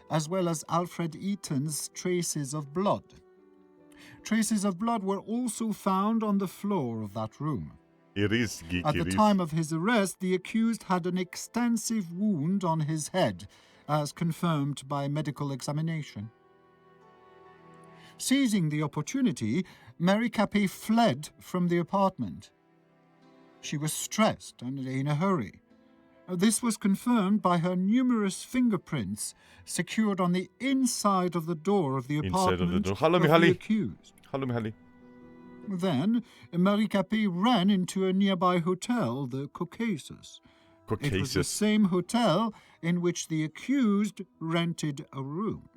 as well as Alfred Eaton's traces of blood. Traces of blood were also found on the floor of that room. It is geeky. At the time of his arrest, the accused had an extensive wound on his head, as confirmed by medical examination. Seizing the opportunity, Mary Capet fled from the apartment. She was stressed and in a hurry. This was confirmed by her numerous fingerprints secured on the inside of the door of the apartment of the accused. Hallo Mihaly. Then, Mary Capet ran into a nearby hotel, the Caucasus. It was the same hotel in which the accused rented a room.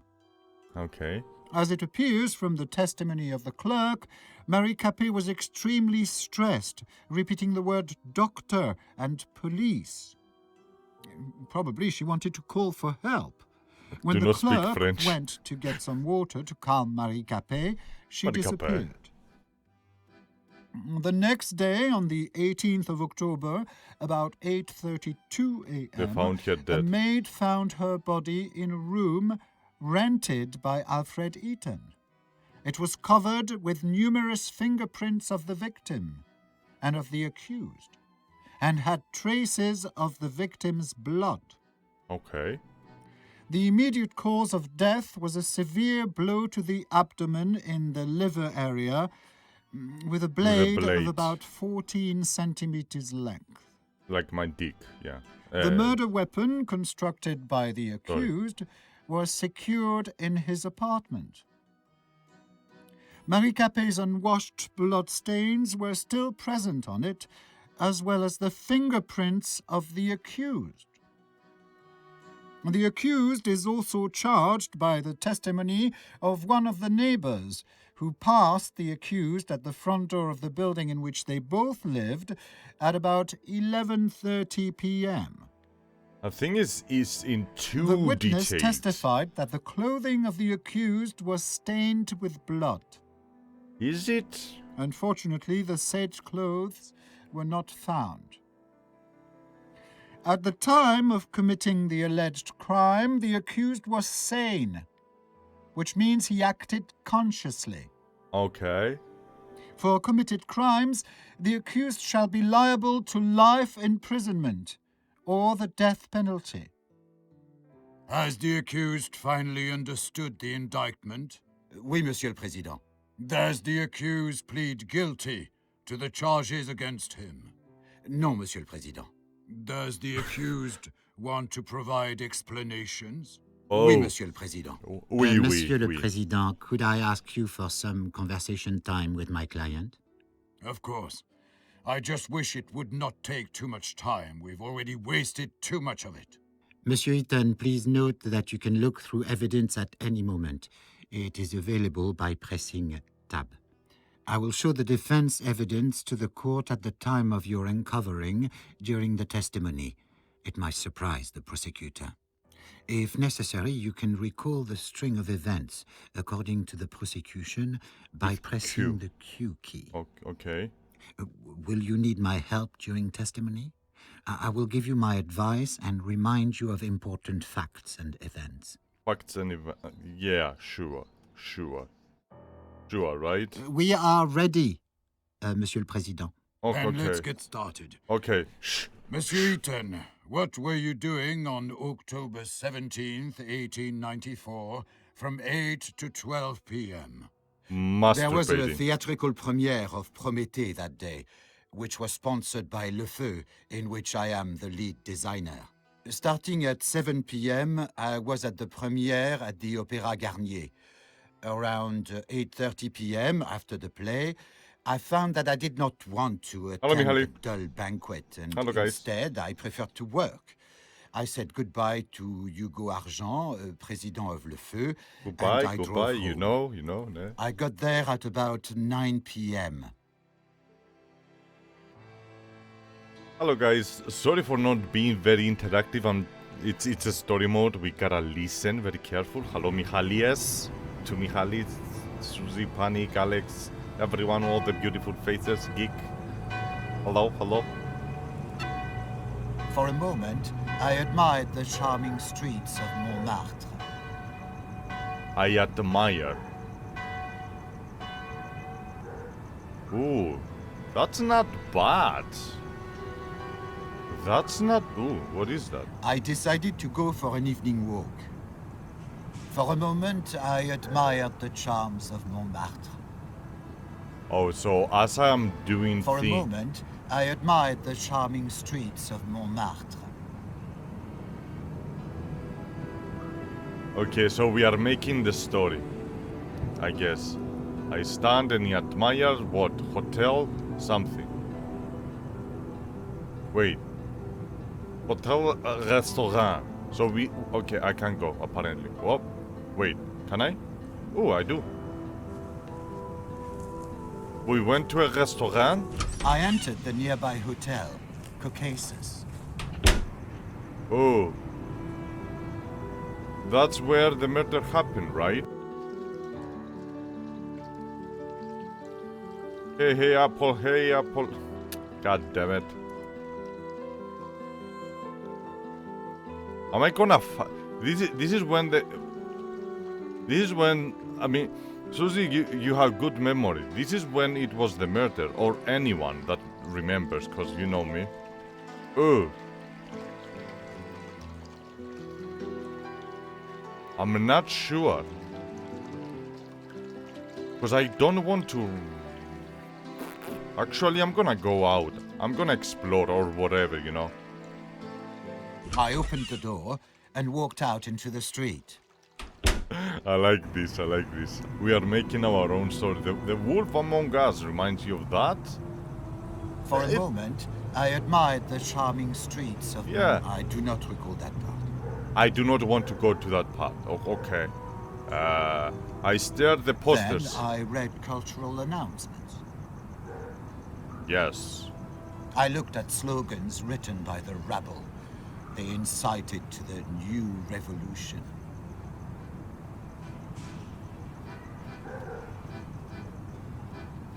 Okay. As it appears from the testimony of the clerk, Mary Capet was extremely stressed, repeating the word doctor and police. Probably she wanted to call for help. When the clerk went to get some water to calm Mary Capet, she disappeared. The next day, on the 18th of October, about 8:32 a.m., they found her dead. A maid found her body in a room rented by Alfred Eaton. It was covered with numerous fingerprints of the victim and of the accused, and had traces of the victim's blood. Okay. The immediate cause of death was a severe blow to the abdomen in the liver area, with a blade of about 14 centimeters length. Like my dick, yeah. The murder weapon, constructed by the accused, was secured in his apartment. Mary Capet's unwashed bloodstains were still present on it, as well as the fingerprints of the accused. The accused is also charged by the testimony of one of the neighbors who passed the accused at the front door of the building in which they both lived at about 11:30 p.m. The thing is in too The witness detailed. testified that the clothing of the accused was stained with blood. Is it? Unfortunately, the said clothes were not found. At the time of committing the alleged crime, the accused was sane, which means he acted consciously. Okay. For committed crimes, the accused shall be liable to life imprisonment or the death penalty. Has the accused finally understood the indictment? Oui, Monsieur le Président. Does the accused plead guilty to the charges against him? Non, Monsieur le Président. Does the accused want to provide explanations? Oh. Oui, Monsieur le Président. Oui, Monsieur le oui. Président, could I ask you for some conversation time with my client? Of course. I just wish it would not take too much time. We've already wasted too much of it. Monsieur Eaton, please note that you can look through evidence at any moment. It is available by pressing tab. I will show the defense evidence to the court at the time of your uncovering during the testimony. It might surprise the prosecutor. If necessary, you can recall the string of events according to the prosecution by pressing the Q key. Okay. Will you need my help during testimony? I will give you my advice and remind you of important facts and events. Facts and yeah, sure, right? We are ready, Monsieur le Président. Then let's get started. Okay. Shh. Monsieur Eaton, what were you doing on October 17th, 1894, from 8 to 12 p.m.? There was a theatrical premiere of Prométhée that day, which was sponsored by Le Feu, in which I am the lead designer. Starting at 7 p.m., I was at the premiere at the Opéra Garnier. Around 8:30 p.m., after the play, I found that I did not want to attend a dull banquet, and instead I preferred to work. I said goodbye to Hugo Argent, president of Le Feu, and I drove home. You know. No? I got there at about 9 p.m. Hello guys, sorry for not being very interactive. It's a story mode. We gotta listen very careful. Hello Michalies, to Michalis, Susie, Panic, Alex, everyone, all the beautiful faces, Geek. Hello. For a moment, I admired the charming streets of Montmartre. I admire. Ooh, that's not bad. That's not... Ooh, what is that? I decided to go for an evening walk. For a moment, I admired the charms of Montmartre. Oh, so as I am doing For a moment, I admired the charming streets of Montmartre. Okay, so we are making the story, I guess. I stand and admire what? Hotel something. Wait. Hotel restaurant. So we... Okay, I can go, apparently. Oh, wait. Can I? Oh, I do. We went to a restaurant. I entered the nearby hotel, Caucasus. Oh. That's where the murder happened, right? Hey, Apple, hey, Apple. God damn it. Am I gonna this is when the... This is when... I mean... Susie, you have good memory. This is when it was the murder, or anyone that remembers, because you know me. Oh. I'm not sure. Because I don't want to... Actually, I'm gonna go out. I'm gonna explore or whatever, you know. I opened the door and walked out into the street. I like this, I like this. We are making our own story. The Wolf Among Us reminds you of that? For a moment, I admired the charming streets of... Yeah. I do not recall that part. I do not want to go to that part. Oh, okay. I stared the posters. Then I read cultural announcements. Yes. I looked at slogans written by the rabble. They incited to the new revolution.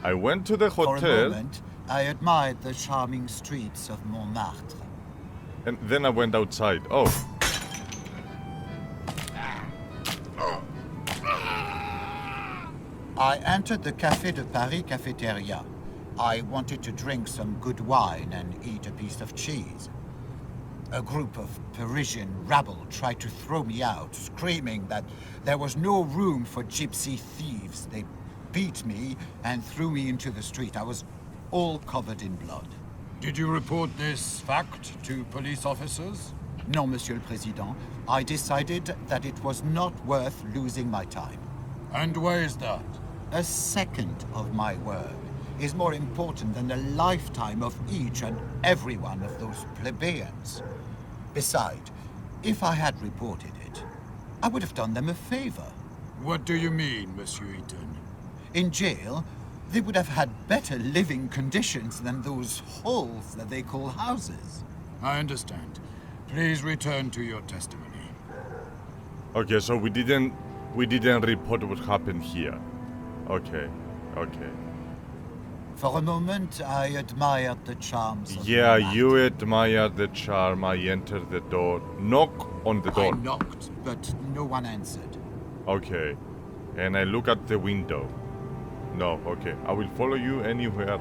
I went to the hotel. For a moment, I admired the charming streets of Montmartre. And then I went outside. Oh. I entered the Café de Paris cafeteria. I wanted to drink some good wine and eat a piece of cheese. A group of Parisian rabble tried to throw me out, screaming that there was no room for gypsy thieves. They beat me and threw me into the street. I was all covered in blood. Did you report this fact to police officers? No, Monsieur le Président. I decided that it was not worth losing my time. And why is that? A second of my work is more important than a lifetime of each and every one of those plebeians. Besides, if I had reported it, I would have done them a favor. What do you mean, Monsieur Eaton? In jail, they would have had better living conditions than those holes that they call houses. I understand. Please return to your testimony. Okay, so we didn't report what happened here. Okay. For a moment, I admired the charms of Yeah, Montmartre. you admire the charm. I entered the door. Knock on the I door. knocked, but no one answered. Okay. And I look at the window. No, okay. I will follow you anywhere.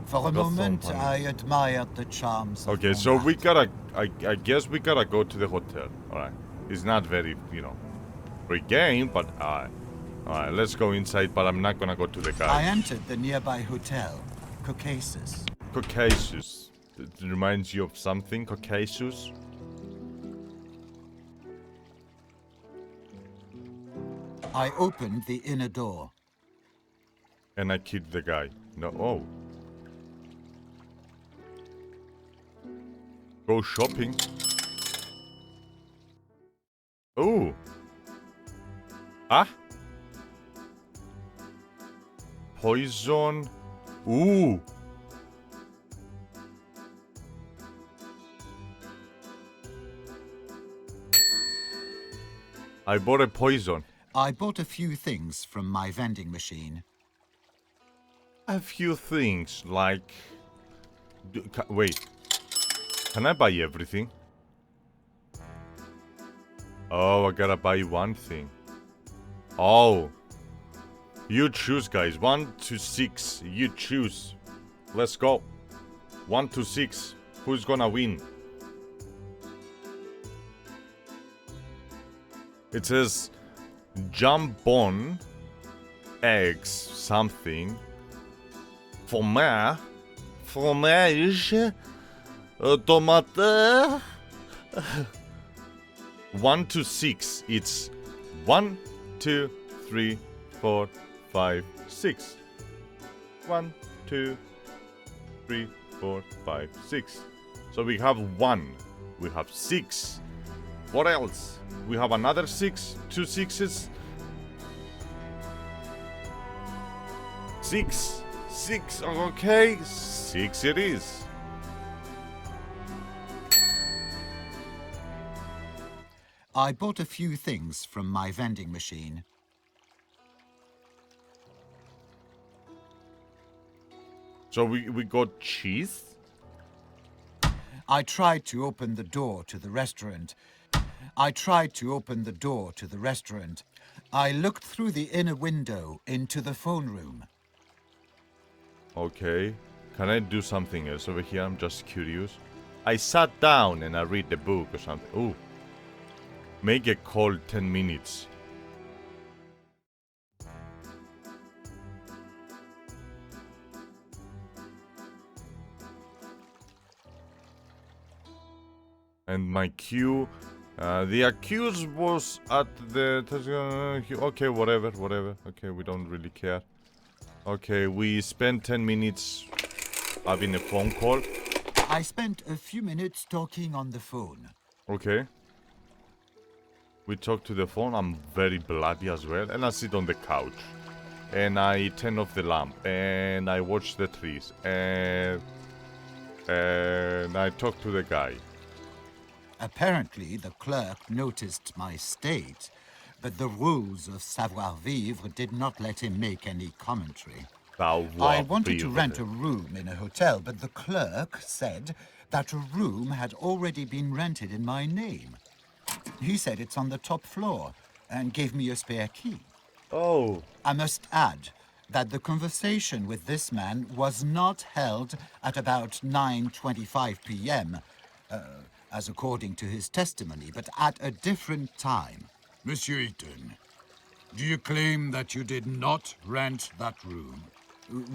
For a That's so moment, funny. I admired the charms of Okay, so we Montmartre. gotta... I guess we gotta go to the hotel. Alright. It's not very, free game, but alright, let's go inside, but I'm not gonna go to the I guy. entered the nearby hotel, Caucasus. Caucasus. It reminds you of something, Caucasus? I opened the inner door. And I killed the guy. No, oh. Go shopping. Oh. Ah. Poison. Ooh. I bought a poison. I bought a few things from my vending machine. A few things, like... Wait. Can I buy everything? Oh, I gotta buy one thing. Oh. You choose, guys. 1 to 6. You choose. Let's go. 1 to 6. Who's gonna win? It says jambon, eggs, something, fromage, tomate. 1 to 6. It's 1, 2, 3, 4, 5, 6. 1, 2, 3, 4, 5, 6. So we have 1. We have 6. What else? We have another 6. 2 6s. 6. 6. Okay. 6 it is. I bought a few things from my vending machine. So we got cheese. I tried to open the door to the restaurant. I looked through the inner window into the phone room. Okay. Can I do something else over here? I'm just curious. I sat down and I read the book or something. Ooh. Make a call 10 minutes. And my queue, the accused was at the... Okay, whatever. Okay, we don't really care. Okay, we spent 10 minutes having a phone call. I spent a few minutes talking on the phone. Okay. We talk to the phone. I'm very bloody as well. And I sit on the couch. And I turn off the lamp. And I watch the trees. And I talk to the guy. Apparently, the clerk noticed my state, but the rules of savoir-vivre did not let him make any commentary. I wanted to rent a room in a hotel, but the clerk said that a room had already been rented in my name. He said it's on the top floor and gave me a spare key. Oh. I must add that the conversation with this man was not held at about 9:25 p.m., as according to his testimony, but at a different time. Monsieur Eaton, do you claim that you did not rent that room?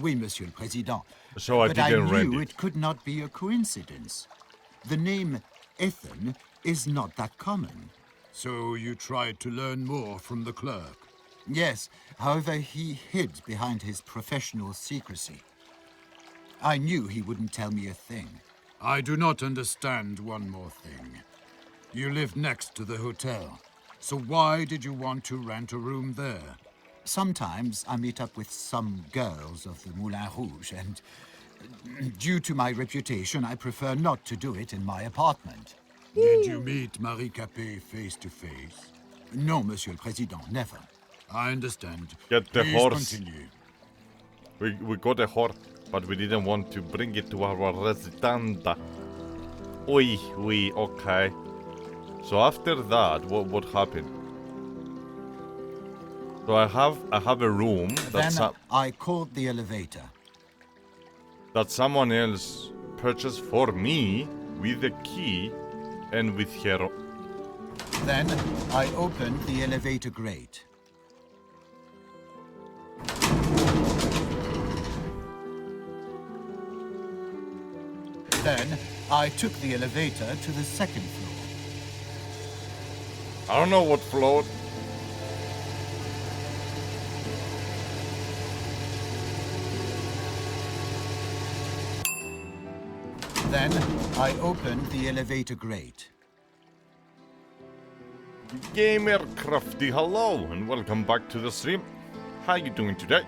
Oui, Monsieur le Président. So I but didn't I rent knew it. it could not be a coincidence. The name Ethan is not that common. So you tried to learn more from the clerk? Yes, however, he hid behind his professional secrecy. I knew he wouldn't tell me a thing. I do not understand one more thing. You live next to the hotel, so why did you want to rent a room there? Sometimes I meet up with some girls of the Moulin Rouge, and due to my reputation, I prefer not to do it in my apartment. Did you meet Marie Capet face to face? No, Monsieur le Président, never. I understand. Get the Please horse. continue. We got a horse, but we didn't want to bring it to our residenta. Oui, okay. So after that, what happened? So I have a room Then I called the elevator. that someone else purchased for me with the key and with her. Then I opened the elevator grate. Then I took the elevator to the second floor. I don't know what floor. Then I opened the elevator grate. Gamer Crafty, hello and welcome back to the stream. How you doing today?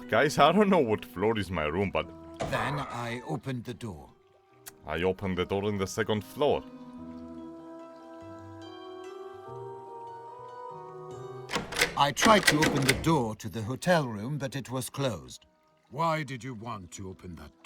Guys, I don't know what floor is my room, but Then I opened the door. I opened the door in the second floor. I tried to open the door to the hotel room, but it was closed. Why did you want to open that